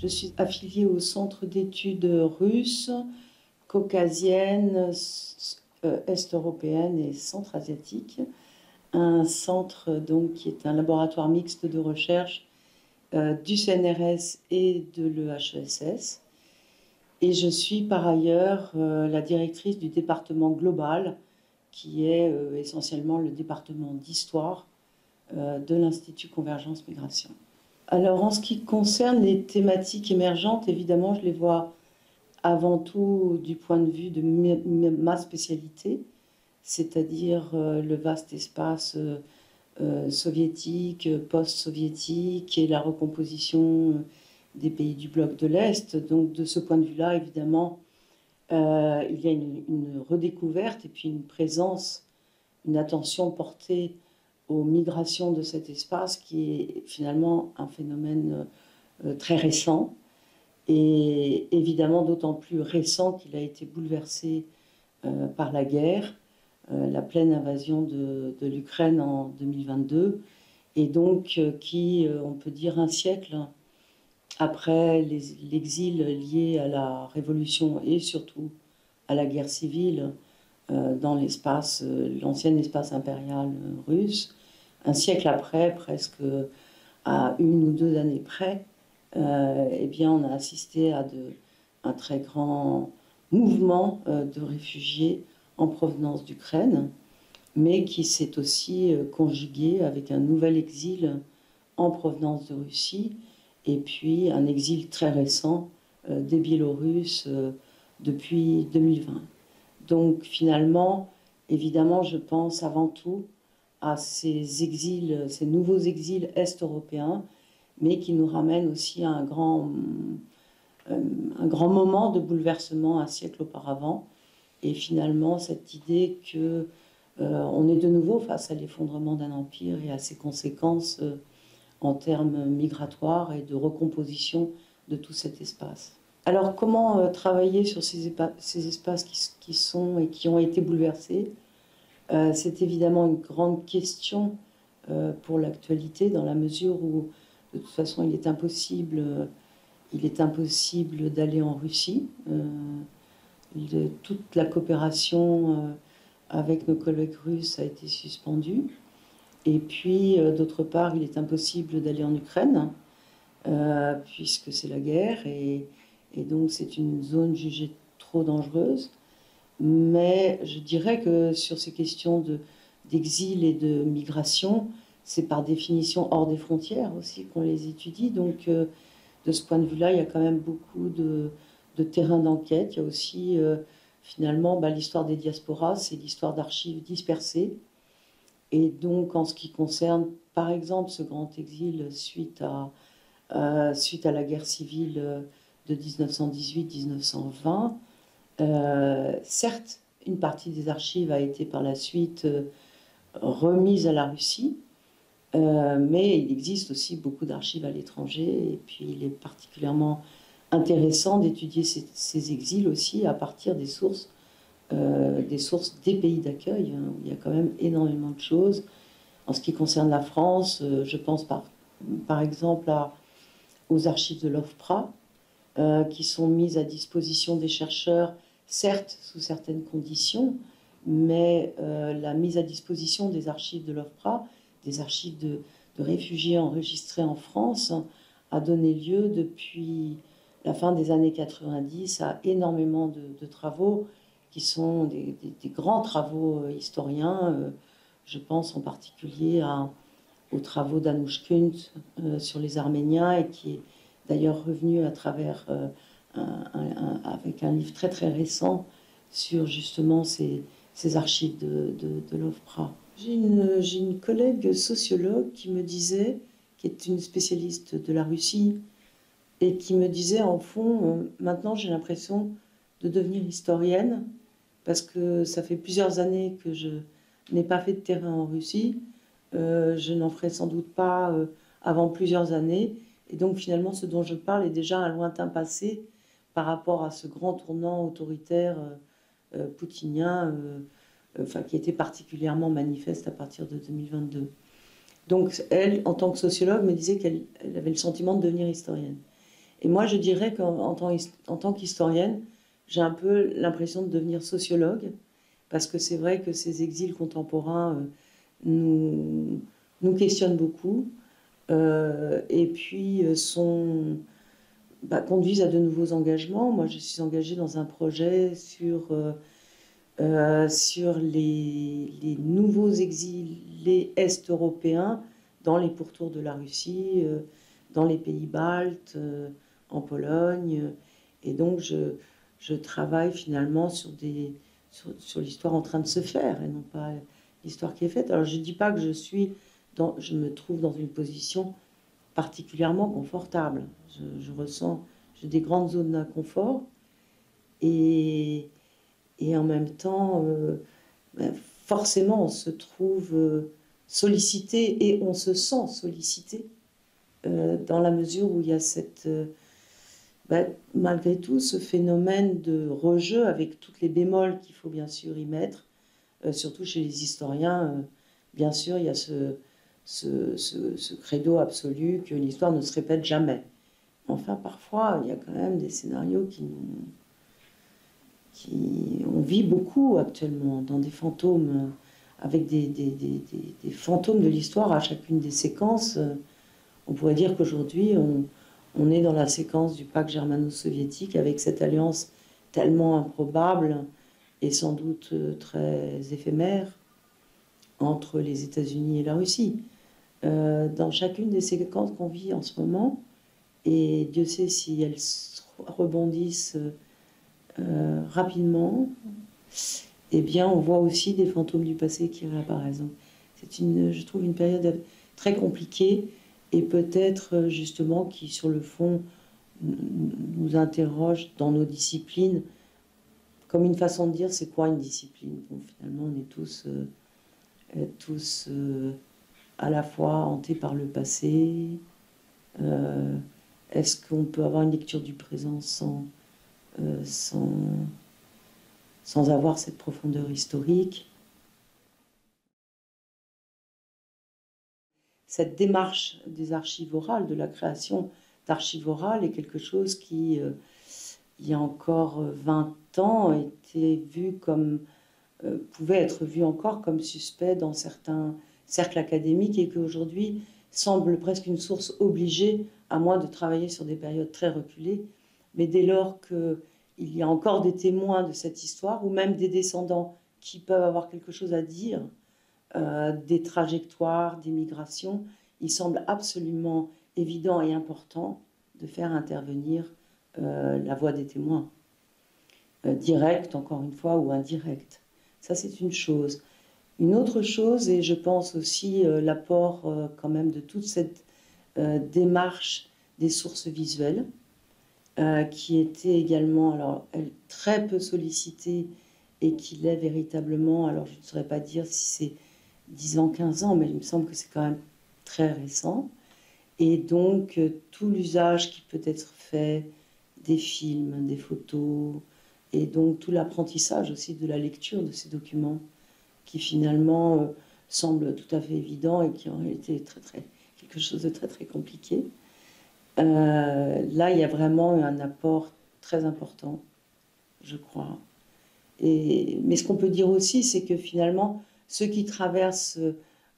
Je suis affiliée au Centre d'études russes, caucasiennes, est-européennes et centra-asiatiques. Un centre donc, qui est un laboratoire mixte de recherche du CNRS et de l'EHESS. Et je suis par ailleurs la directrice du département global, qui est essentiellement le département d'histoire de l'Institut Convergence Migration. Alors en ce qui concerne les thématiques émergentes, évidemment, je les vois avant tout du point de vue de ma spécialité, c'est-à-dire le vaste espace soviétique, post-soviétique et la recomposition des pays du bloc de l'Est. Donc de ce point de vue-là, évidemment, il y a une redécouverte et puis une présence, une attention portée aux migrations de cet espace qui est finalement un phénomène très récent et évidemment d'autant plus récent qu'il a été bouleversé par la guerre, la pleine invasion de l'Ukraine en 2022 et donc qui, on peut dire un siècle après l'exil lié à la révolution et surtout à la guerre civile dans l'espace, l'ancien espace impérial russe, un siècle après, presque à 1 ou 2 années près, eh bien, on a assisté à un très grand mouvement de réfugiés en provenance d'Ukraine, mais qui s'est aussi conjugué avec un nouvel exil en provenance de Russie, et puis un exil très récent des Biélorusses depuis 2020. Donc finalement, évidemment, je pense avant tout à ces exils, ces nouveaux exils est-européens, mais qui nous ramènent aussi à un grand moment de bouleversement un siècle auparavant. Et finalement, cette idée que on est de nouveau face à l'effondrement d'un empire et à ses conséquences en termes migratoires et de recomposition de tout cet espace. Alors, comment travailler sur ces espaces qui sont et qui ont été bouleversés? C'est évidemment une grande question pour l'actualité, dans la mesure où, de toute façon, il est impossible d'aller en Russie. Toute la coopération avec nos collègues russes a été suspendue. Et puis, d'autre part, il est impossible d'aller en Ukraine, puisque c'est la guerre, et donc c'est une zone jugée trop dangereuse. Mais je dirais que sur ces questions d'exil et de migration, c'est par définition hors des frontières aussi qu'on les étudie. Donc, de ce point de vue-là, il y a quand même beaucoup de terrain d'enquête. Il y a aussi, finalement, l'histoire des diasporas, c'est l'histoire d'archives dispersées. Et donc, en ce qui concerne, par exemple, ce grand exil suite à la guerre civile de 1918-1920, certes, une partie des archives a été par la suite remise à la Russie, mais il existe aussi beaucoup d'archives à l'étranger, et puis il est particulièrement intéressant d'étudier ces exils aussi à partir des sources des pays d'accueil, hein, où il y a quand même énormément de choses. En ce qui concerne la France, je pense par exemple aux archives de l'OFPRA, qui sont mises à disposition des chercheurs, certes sous certaines conditions, mais la mise à disposition des archives de l'OFPRA, des archives de réfugiés enregistrés en France, a donné lieu depuis la fin des années 90 à énormément de travaux qui sont des grands travaux historiens. Je pense en particulier aux travaux d'Anoush Kunt sur les Arméniens, et qui est d'ailleurs revenu à travers avec un livre très très récent sur justement ces archives de l'OFPRA. J'ai une collègue sociologue qui me disait, qui est une spécialiste de la Russie, et qui me disait, en fond, maintenant j'ai l'impression de devenir historienne, parce que ça fait plusieurs années que je n'ai pas fait de terrain en Russie. Je n'en ferai sans doute pas avant plusieurs années. Et donc finalement, ce dont je parle est déjà un lointain passé par rapport à ce grand tournant autoritaire poutinien, qui était particulièrement manifeste à partir de 2022. Donc elle, en tant que sociologue, me disait qu'elle avait le sentiment de devenir historienne. Et moi, je dirais en tant qu'historienne, j'ai un peu l'impression de devenir sociologue, parce que c'est vrai que ces exils contemporains nous, nous questionnent beaucoup, et puis conduisent à de nouveaux engagements. Moi, je suis engagée dans un projet sur les nouveaux exilés est-européens dans les pourtours de la Russie, dans les pays baltes, en Pologne. Et donc, je travaille finalement sur l'histoire en train de se faire et non pas l'histoire qui est faite. Alors, je ne dis pas que je me trouve dans une position particulièrement confortable. J'ai des grandes zones d'inconfort et en même temps, forcément, on se trouve sollicité et on se sent sollicité dans la mesure où il y a malgré tout ce phénomène de rejeu avec toutes les bémols qu'il faut bien sûr y mettre, surtout chez les historiens. Bien sûr, il y a ce credo absolu que l'histoire ne se répète jamais. Enfin, parfois, il y a quand même des scénarios on vit beaucoup actuellement dans des fantômes, avec des fantômes de l'histoire à chacune des séquences. On pourrait dire qu'aujourd'hui, on est dans la séquence du pacte germano-soviétique avec cette alliance tellement improbable et sans doute très éphémère entre les États-Unis et la Russie. Dans chacune des séquences qu'on vit en ce moment, et Dieu sait si elles rebondissent rapidement, eh bien, on voit aussi des fantômes du passé qui réapparaissent. Je trouve, une période très compliquée et peut-être justement qui, sur le fond, nous interroge dans nos disciplines, comme une façon de dire c'est quoi une discipline. Bon, finalement, on est tous à la fois hantés par le passé. Est-ce qu'on peut avoir une lecture du présent sans avoir cette profondeur historique? Cette démarche des archives orales, de la création d'archives orales, est quelque chose qui, il y a encore 20 ans, pouvait être vu encore comme suspect dans certains cercles académiques et qu'aujourd'hui semble presque une source obligée, à moins de travailler sur des périodes très reculées. Mais dès lors qu'il y a encore des témoins de cette histoire, ou même des descendants qui peuvent avoir quelque chose à dire, des trajectoires, des migrations, il semble absolument évident et important de faire intervenir la voix des témoins, directe encore une fois ou indirecte. Ça, c'est une chose. Une autre chose, et je pense aussi l'apport quand même de toute cette démarche des sources visuelles, qui était également très peu sollicitée et qui l'est véritablement. Alors, je ne saurais pas dire si c'est 10 ans, 15 ans, mais il me semble que c'est quand même très récent. Et donc, tout l'usage qui peut être fait des films, des photos, et donc tout l'apprentissage aussi de la lecture de ces documents, qui finalement semble tout à fait évident et qui en réalité est quelque chose de très très compliqué. Là, il y a vraiment un apport très important, je crois. Mais ce qu'on peut dire aussi, c'est que finalement, ceux qui traversent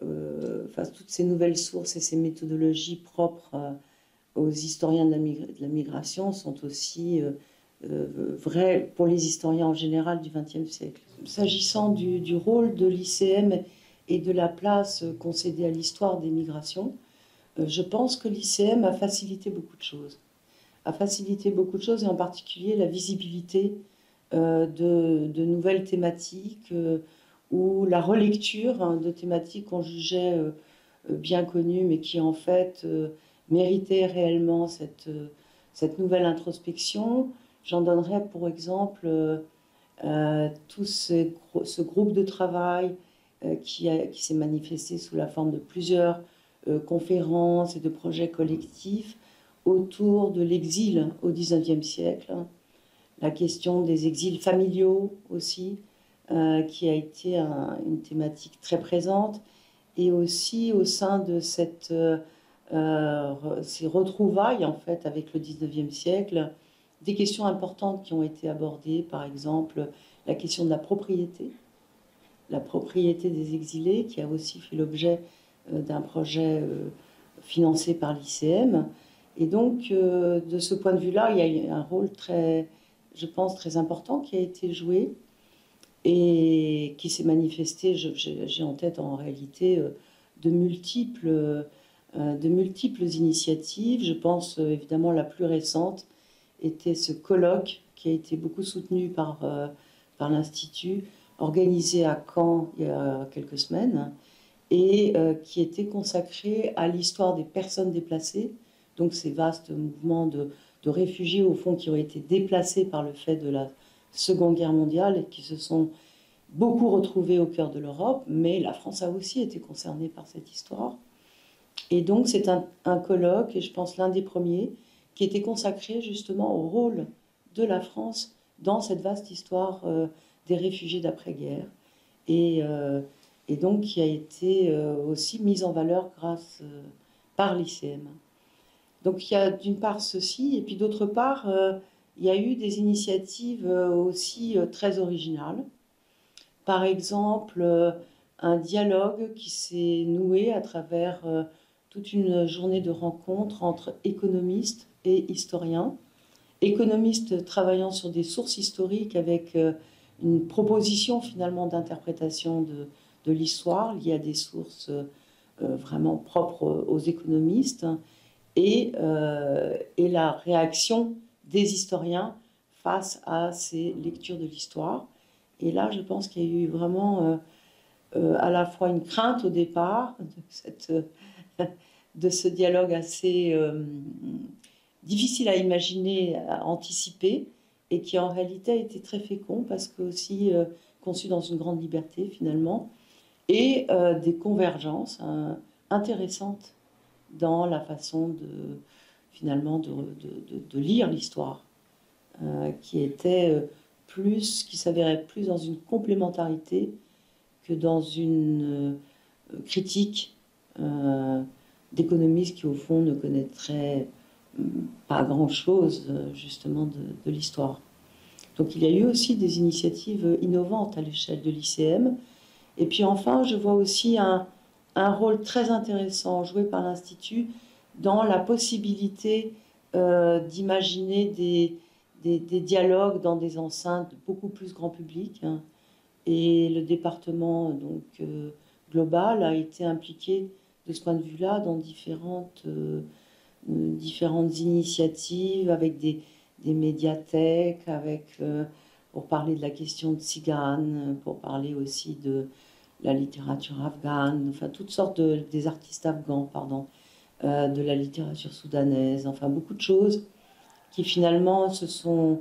toutes ces nouvelles sources et ces méthodologies propres aux historiens de la migration sont aussi vraies pour les historiens en général du XXe siècle. S'agissant du rôle de l'ICM et de la place concédée à l'histoire des migrations, je pense que l'ICM a facilité beaucoup de choses. Et en particulier la visibilité de nouvelles thématiques ou la relecture de thématiques qu'on jugeait bien connues, mais qui en fait méritaient réellement cette nouvelle introspection. J'en donnerai pour exemple tout ce groupe de travail qui s'est manifesté sous la forme de plusieurs conférences et de projets collectifs autour de l'exil au XIXe siècle. La question des exils familiaux aussi, qui a été une thématique très présente, et aussi au sein de cette ces retrouvailles en fait avec le 19e siècle, des questions importantes qui ont été abordées, par exemple la question de la propriété des exilés, qui a aussi fait l'objet d'un projet financé par l'ICM. Et donc, de ce point de vue-là, il y a eu un rôle très, je pense, très important qui a été joué et qui s'est manifesté, j'ai en tête en réalité de multiples initiatives. Je pense évidemment la plus récente était ce colloque qui a été beaucoup soutenu par l'Institut, organisé à Caen il y a quelques semaines, et qui était consacré à l'histoire des personnes déplacées, donc ces vastes mouvements de réfugiés au fond qui ont été déplacés par le fait de la Seconde Guerre mondiale et qui se sont beaucoup retrouvés au cœur de l'Europe, mais la France a aussi été concernée par cette histoire. Et donc c'est un colloque, et je pense l'un des premiers, qui était consacré justement au rôle de la France dans cette vaste histoire des réfugiés d'après-guerre. Et donc qui a été aussi mise en valeur grâce par l'ICM. Donc il y a d'une part ceci, et puis d'autre part, il y a eu des initiatives aussi très originales. Par exemple, un dialogue qui s'est noué à travers toute une journée de rencontres entre économistes et historiens. Économistes travaillant sur des sources historiques avec une proposition finalement d'interprétation de l'histoire liée à des sources vraiment propres aux économistes et la réaction des historiens face à ces lectures de l'histoire. Et là, je pense qu'il y a eu vraiment à la fois une crainte au départ de ce dialogue assez difficile à imaginer, à anticiper, et qui en réalité a été très fécond parce que aussi conçu dans une grande liberté finalement, et des convergences intéressantes dans la façon finalement de lire l'histoire, qui s'avérait plus dans une complémentarité que dans une critique d'économistes qui au fond ne connaîtraient pas grand-chose justement de l'histoire. Donc il y a eu aussi des initiatives innovantes à l'échelle de l'ICM. Et puis enfin, je vois aussi un rôle très intéressant joué par l'Institut dans la possibilité d'imaginer des dialogues dans des enceintes beaucoup plus grand public. Hein. Et le département donc, global a été impliqué de ce point de vue-là dans différentes initiatives avec des médiathèques, pour parler de la question de Tsigane, pour parler aussi de la littérature afghane, enfin toutes sortes des artistes afghans, pardon, de la littérature soudanaise, enfin beaucoup de choses qui finalement se sont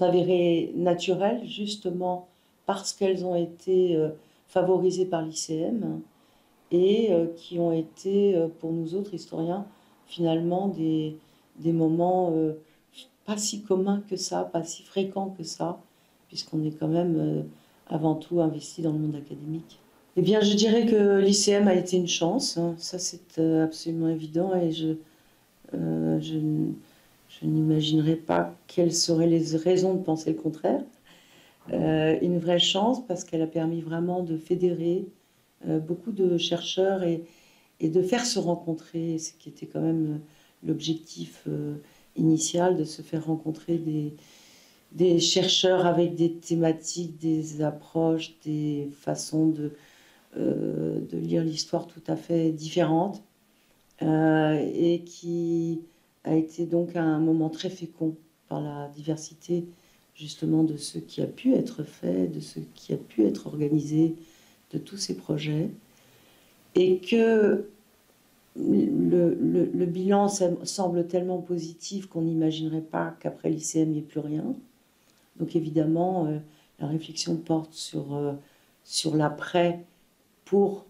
avérées naturelles justement parce qu'elles ont été favorisées par l'ICM et qui ont été pour nous autres historiens finalement des moments pas si communs que ça, pas si fréquents que ça, puisqu'on est quand même avant tout investi dans le monde académique. Eh bien, je dirais que l'ICM a été une chance, hein. Ça c'est absolument évident, et je n'imaginerais pas quelles seraient les raisons de penser le contraire. Une vraie chance parce qu'elle a permis vraiment de fédérer beaucoup de chercheurs et de faire se rencontrer, ce qui était quand même l'objectif initial, de se faire rencontrer des chercheurs avec des thématiques, des approches, des façons de lire l'histoire tout à fait différentes, et qui a été donc un moment très fécond par la diversité justement de ce qui a pu être fait, de ce qui a pu être organisé, de tous ces projets, et que le bilan semble tellement positif qu'on n'imaginerait pas qu'après l'ICM, il n'y ait plus rien. Donc évidemment, la réflexion porte sur l'après pour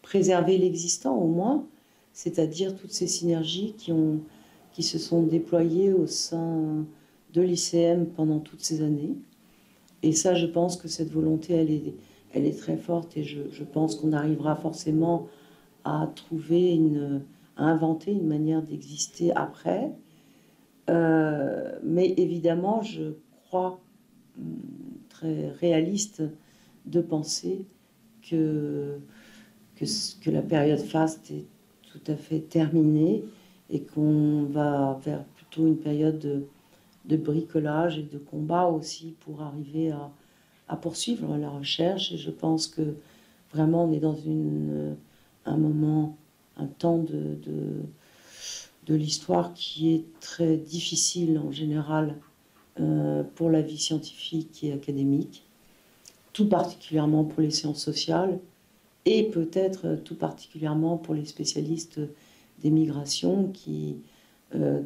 préserver l'existant au moins, c'est-à-dire toutes ces synergies qui se sont déployées au sein de l'ICM pendant toutes ces années. Et ça, je pense que cette volonté, elle est très forte, et je pense qu'on arrivera forcément à trouver inventer une manière d'exister après. Mais évidemment, je crois très réaliste de penser que la période faste est tout à fait terminée et qu'on va vers plutôt une période de bricolage et de combat aussi pour arriver à poursuivre la recherche. Et je pense que vraiment on est dans un moment, un temps de l'histoire qui est très difficile en général pour la vie scientifique et académique, tout particulièrement pour les sciences sociales et peut-être tout particulièrement pour les spécialistes des migrations qui,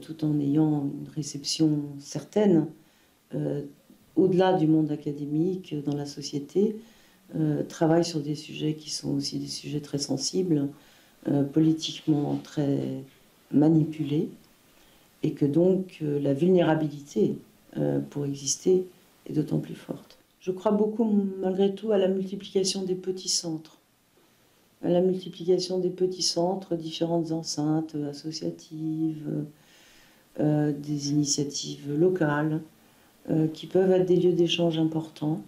tout en ayant une réception certaine, au-delà du monde académique, dans la société, travaillent sur des sujets qui sont aussi des sujets très sensibles, politiquement très manipulés, et que donc la vulnérabilité pour exister est d'autant plus forte. Je crois beaucoup, malgré tout, à la multiplication des petits centres. À la multiplication des petits centres, différentes enceintes associatives, des initiatives locales, qui peuvent être des lieux d'échange importants,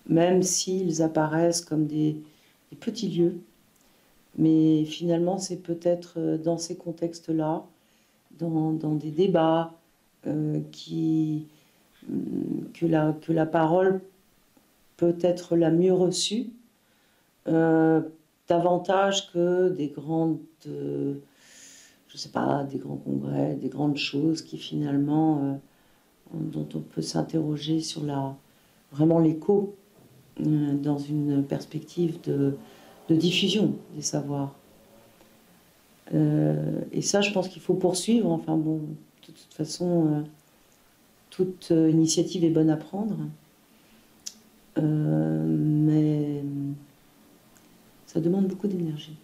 même s'ils apparaissent comme des petits lieux. Mais finalement, c'est peut-être dans ces contextes-là, dans des débats, que la parole peut être la mieux reçue, davantage que des grandes, je sais pas, des grands congrès, des grandes choses qui finalement, dont on peut s'interroger sur vraiment l'écho dans une perspective de diffusion des savoirs. Et ça, je pense qu'il faut poursuivre. Enfin bon, de toute façon, toute initiative est bonne à prendre. Mais ça demande beaucoup d'énergie.